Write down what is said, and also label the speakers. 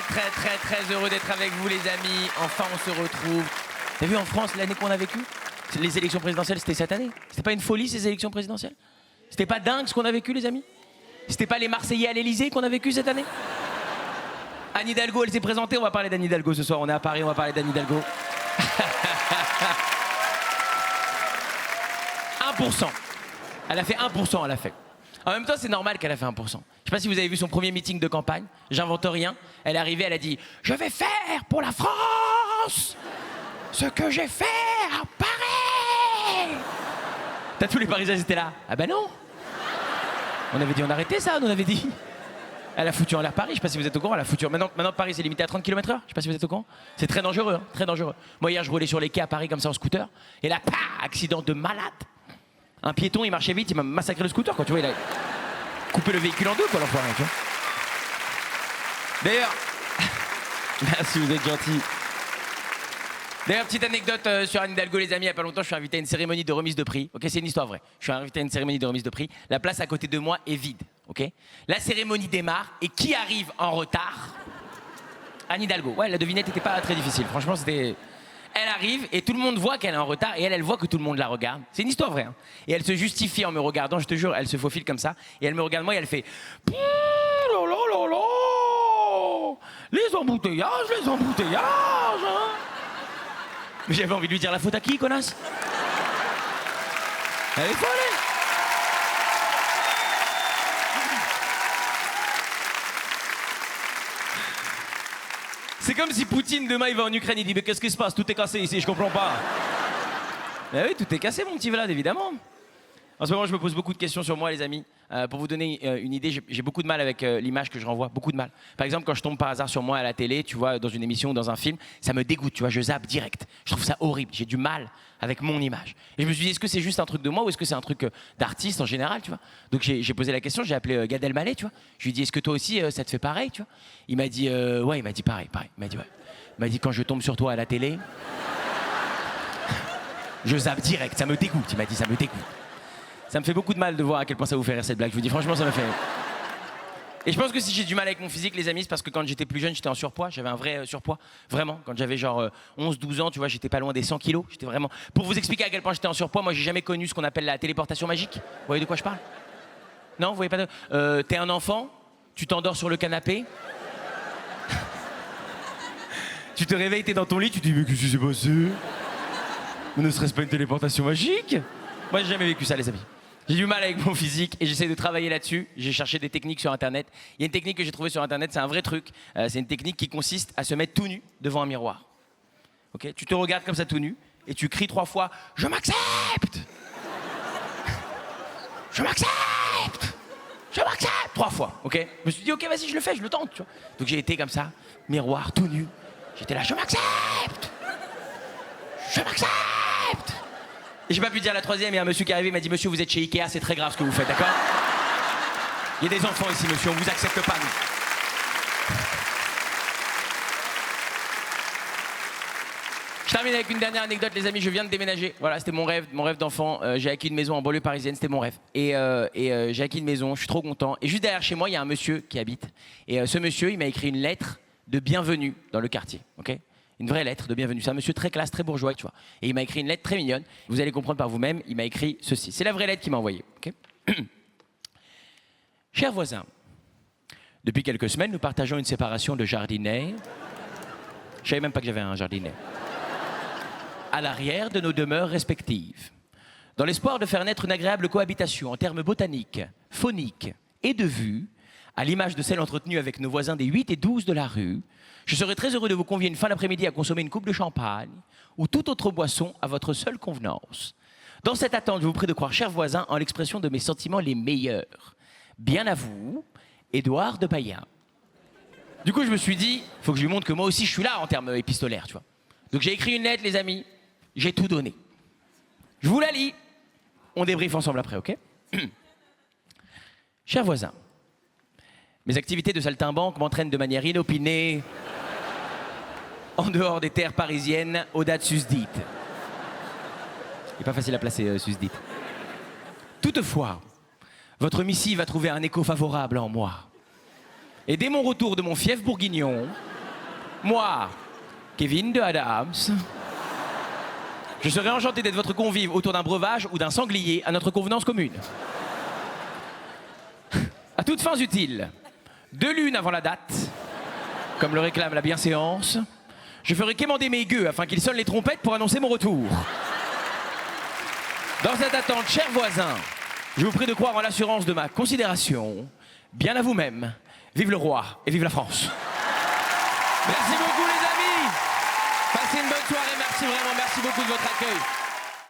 Speaker 1: très heureux d'être avec vous, les amis. Enfin, on se retrouve. T'as vu en France l'année qu'on a vécue? Les élections présidentielles, c'était cette année. C'était pas une folie, ces élections présidentielles? C'était pas dingue ce qu'on a vécu, les amis? C'était pas les Marseillais à l'Elysée qu'on a vécu cette année? Anne Hidalgo, elle s'est présentée. On va parler d'Anne Hidalgo ce soir. On est à Paris, on va parler d'Anne Hidalgo. 1%. Elle a fait 1%, elle a fait. En même temps, c'est normal qu'elle a fait 1%. Je sais pas si vous avez vu son premier meeting de campagne. J'invente rien. Elle est arrivée, elle a dit « Je vais faire pour la France ce que j'ai fait à Paris !» T'as tous les Parisiens, ils étaient là. Ah ben non. On avait dit on arrêtait ça, on avait dit. Elle a foutu en l'air Paris, je sais pas si vous êtes au courant, elle a foutu. Maintenant Paris c'est limité à 30 km/h, je sais pas si vous êtes au courant. C'est très dangereux, hein, très dangereux. Moi hier je roulais sur les quais à Paris comme ça en scooter, et là, accident de malade. Un piéton, il marchait vite, il m'a massacré le scooter, quoi, tu vois, il a coupé le véhicule en deux, quoi, l'enfoiré, tu vois. D'ailleurs, merci, vous êtes gentils. D'ailleurs, petite anecdote sur Anne Hidalgo, les amis, il n'y a pas longtemps, je suis invité à une cérémonie de remise de prix. Ok, c'est une histoire vraie. Je suis invité à une cérémonie de remise de prix. La place à côté de moi est vide. Ok, la cérémonie démarre et qui arrive en retard? Anne Hidalgo. Ouais, la devinette n'était pas très difficile. Franchement, c'était. Elle arrive et tout le monde voit qu'elle est en retard et elle voit que tout le monde la regarde. C'est une histoire vraie. Hein. Et elle se justifie en me regardant, je te jure, elle se faufile comme ça. Et elle me regarde moi et elle fait. Les embouteillages, les embouteillages. Hein. J'avais envie de lui dire la faute à qui, connasse? Elle est folle, hein. C'est comme si Poutine, demain, il va en Ukraine, il dit « Mais qu'est-ce qui se passe? Tout est cassé ici, je comprends pas. » Mais oui, tout est cassé, mon petit Vlad, évidemment. En ce moment, je me pose beaucoup de questions sur moi, les amis. Pour vous donner une idée, j'ai beaucoup de mal avec l'image que je renvoie, beaucoup de mal. Par exemple, quand je tombe par hasard sur moi à la télé, tu vois, dans une émission ou dans un film, ça me dégoûte, tu vois, je zappe direct. Je trouve ça horrible, j'ai du mal avec mon image. Et je me suis dit, est-ce que c'est juste un truc de moi ou est-ce que c'est un truc d'artiste en général, tu vois? Donc j'ai posé la question, j'ai appelé Gad Elmaleh, tu vois. Je lui ai dit, est-ce que toi aussi, ça te fait pareil, tu vois? Il m'a dit, ouais, il m'a dit pareil. Il m'a dit, ouais. Il m'a dit, quand je tombe sur toi à la télé, je zappe direct, ça me dégoûte, il m'a dit, ça me dégoûte. Ça me fait beaucoup de mal de voir à quel point ça vous fait rire cette blague. Je vous dis franchement, ça me fait rire. Et je pense que si j'ai du mal avec mon physique, les amis, c'est parce que quand j'étais plus jeune, j'étais en surpoids. J'avais un vrai surpoids. Vraiment. Quand j'avais genre 11-12 ans, tu vois, j'étais pas loin des 100 kilos. J'étais vraiment... Pour vous expliquer à quel point j'étais en surpoids, moi, j'ai jamais connu ce qu'on appelle la téléportation magique. Vous voyez de quoi je parle? Non, vous voyez pas de... T'es un enfant, tu t'endors sur le canapé. Tu te réveilles, t'es dans ton lit, tu te dis, mais qu'est-ce qui s'est passé? Mais ne serait-ce pas une téléportation magique? Moi, j'ai jamais vécu ça, les amis. J'ai du mal avec mon physique et j'essaie de travailler là-dessus. J'ai cherché des techniques sur Internet. Il y a une technique que j'ai trouvée sur Internet, c'est un vrai truc. C'est une technique qui consiste à se mettre tout nu devant un miroir. Okay, tu te regardes comme ça tout nu et tu cries 3 fois « Je m'accepte !» Je m'accepte! Je m'accepte! 3 fois, ok? Je me suis dit « Ok, vas-y, je le fais, je le tente. » tu vois. Donc j'ai été comme ça, miroir, tout nu. J'étais là « Je m'accepte! Je m'accepte !» Et j'ai pas pu dire la troisième, il y a un monsieur qui est arrivé, il m'a dit « Monsieur, vous êtes chez Ikea, c'est très grave ce que vous faites, d'accord ?» Il y a des enfants ici, monsieur, on vous accepte pas, nous. Je termine avec une dernière anecdote, les amis, je viens de déménager. Voilà, c'était mon rêve d'enfant. J'ai acquis une maison en banlieue parisienne, c'était mon rêve. Et j'ai acquis une maison, je suis trop content. Et juste derrière chez moi, il y a un monsieur qui habite. Et ce monsieur, il m'a écrit une lettre de bienvenue dans le quartier, ok ? Une vraie lettre de bienvenue. C'est un monsieur très classe, très bourgeois, tu vois. Et il m'a écrit une lettre très mignonne. Vous allez comprendre par vous-même, il m'a écrit ceci. C'est la vraie lettre qu'il m'a envoyée. Okay. Cher voisin, depuis quelques semaines, nous partageons une séparation de jardinet. Je savais même pas que j'avais un jardinet. À l'arrière de nos demeures respectives. Dans l'espoir de faire naître une agréable cohabitation en termes botaniques, phoniques et de vue, à l'image de celle entretenue avec nos voisins des 8 et 12 de la rue, je serais très heureux de vous convier une fin d'après-midi à consommer une coupe de champagne ou toute autre boisson à votre seule convenance. Dans cette attente, je vous prie de croire, cher voisin, en l'expression de mes sentiments les meilleurs. Bien à vous, Édouard de Payen. Du coup, je me suis dit, il faut que je lui montre que moi aussi, je suis là en termes épistolaires, tu vois. Donc j'ai écrit une lettre, les amis. J'ai tout donné. Je vous la lis. On débriefe ensemble après, ok? Cher voisin, mes activités de saltimbanque m'entraînent de manière inopinée en dehors des terres parisiennes aux dates susdites. Il n'est pas facile à placer, susdite. Toutefois, votre missive a trouvé un écho favorable en moi. Et dès mon retour de mon fief bourguignon, Moi, Kevin de Adams, je serais enchanté d'être votre convive autour d'un breuvage ou d'un sanglier à notre convenance commune. À toutes fins utiles, 2 lunes avant la date, comme le réclame la bienséance, je ferai quémander mes gueux afin qu'ils sonnent les trompettes pour annoncer mon retour. Dans cette attente, chers voisins, je vous prie de croire en l'assurance de ma considération. Bien à vous-même. Vive le roi et vive la France. Merci beaucoup les amis. Passez une bonne soirée. Merci vraiment. Merci beaucoup de votre accueil.